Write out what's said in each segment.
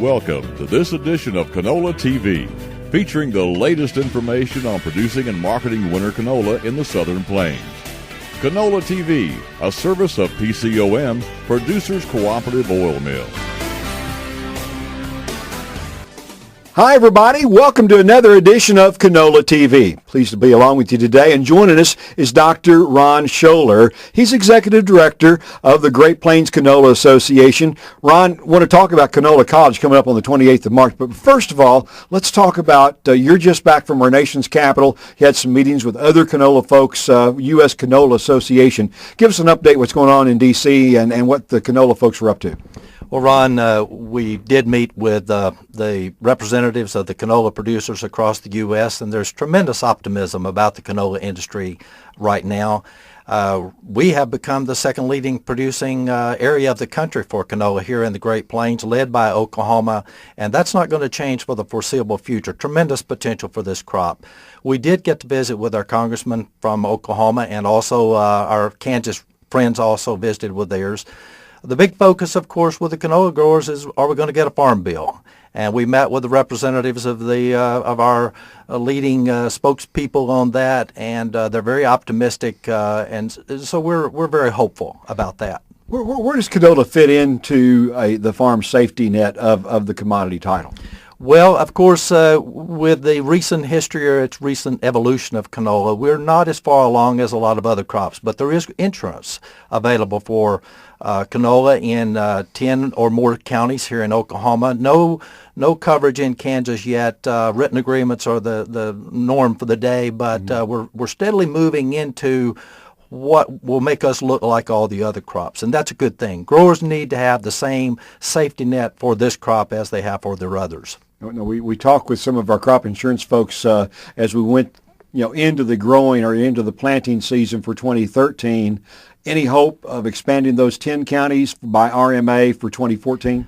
Welcome to this edition of Canola TV, featuring the latest information on producing and marketing winter canola in the Southern Plains. Canola TV, a service of PCOM, Producers Cooperative Oil Mill. Hi everybody, welcome to another edition of Canola TV. Pleased to be along with you today, and joining us is Dr. Ron Sholar. He's Executive Director of the Great Plains Canola Association. Ron, I want to talk about Canola College coming up on the 28th of March, but first of all, let's talk about, you're just back from our nation's capital. You had some meetings with other canola folks, U.S. Canola Association. Give us an update what's going on in D.C. and what the canola folks were up to. Well, Ron, we did meet with the representatives of the canola producers across the U.S., and there's tremendous optimism about the canola industry right now. We have become the second leading producing area of the country for canola here in the Great Plains, led by Oklahoma, and that's not going to change for the foreseeable future. Tremendous potential for this crop. We did get to visit with our congressman from Oklahoma, and also our Kansas friends also visited with theirs. The big focus, of course, with the canola growers is, are we going to get a farm bill? And we met with the representatives of our leading spokespeople on that, and they're very optimistic, and so we're very hopeful about that. Where does canola fit into the farm safety net of the commodity title? Well, of course, with the recent history or its recent evolution of canola, we're not as far along as a lot of other crops, but there is insurance available for canola in 10 or more counties here in Oklahoma. No coverage in Kansas yet. Written agreements are the norm for the day, but we're steadily moving into what will make us look like all the other crops, and that's a good thing. Growers need to have the same safety net for this crop as they have for their others. No, we talked with some of our crop insurance folks as we went, into the growing or into the planting season for 2013. Any hope of expanding those 10 counties by RMA for 2014?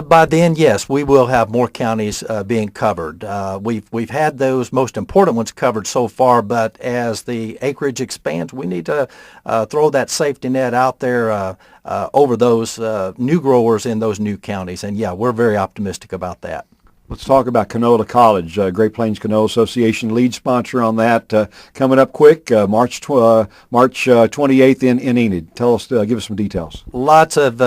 By then, yes, we will have more counties being covered. We've had those most important ones covered so far, but as the acreage expands, we need to throw that safety net out there over those new growers in those new counties. And yeah, we're very optimistic about that. Let's talk about Canola College, Great Plains Canola Association, lead sponsor on that, coming up quick, March 28th in Enid. Tell us, give us some details. Lots of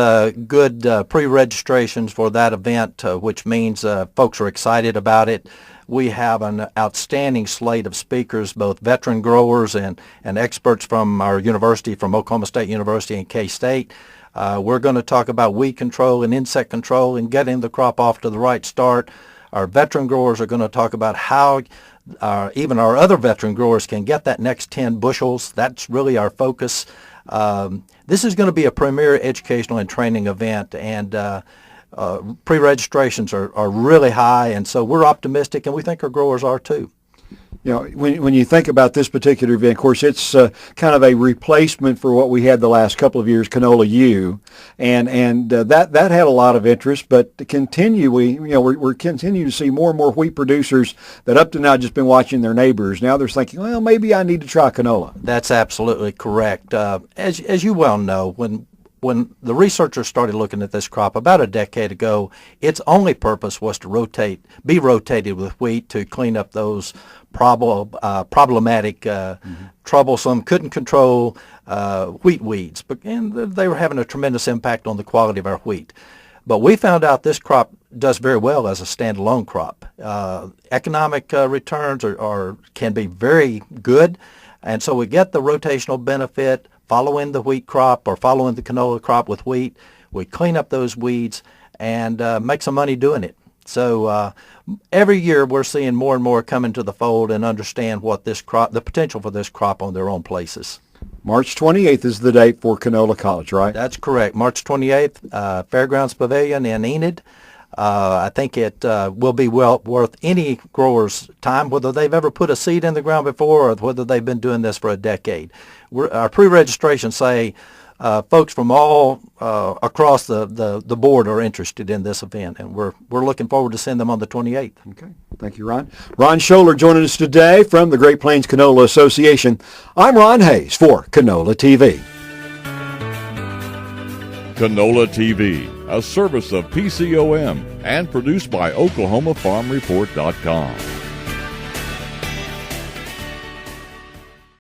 good pre-registrations for that event, which means folks are excited about it. We have an outstanding slate of speakers, both veteran growers and experts from our university, from Oklahoma State University and K-State. We're going to talk about weed control and insect control and getting the crop off to the right start. Our veteran growers are going to talk about how even our other veteran growers can get that next 10 bushels. That's really our focus. This is going to be a premier educational and training event, and pre-registrations are really high, and so we're optimistic, and we think our growers are too. When you think about this particular event, of course, it's kind of a replacement for what we had the last couple of years, Canola U, and that had a lot of interest. But to continue, we're continuing to see more and more wheat producers that up to now just been watching their neighbors. Now they're thinking, well, maybe I need to try canola. That's absolutely correct. As you well know, when the researchers started looking at this crop about a decade ago, its only purpose was to be rotated with wheat to clean up those problematic, troublesome, couldn't control wheat weeds. And they were having a tremendous impact on the quality of our wheat. But we found out this crop does very well as a standalone crop. Economic returns can be very good, and so we get the rotational benefit following the wheat crop or following the canola crop with wheat. We clean up those weeds and make some money doing it. So every year we're seeing more and more come into the fold and understand what the potential for this crop on their own places. March 28th is the date for Canola College, right? That's correct. March 28th, Fairgrounds Pavilion in Enid. I think it will be well worth any grower's time, whether they've ever put a seed in the ground before or whether they've been doing this for a decade. Our pre-registration say folks from all across the board are interested in this event, and we're looking forward to seeing them on the 28th. Okay. Thank you, Ron. Ron Sholar joining us today from the Great Plains Canola Association. I'm Ron Hayes for Canola TV. Canola TV, a service of PCOM and produced by OklahomaFarmReport.com.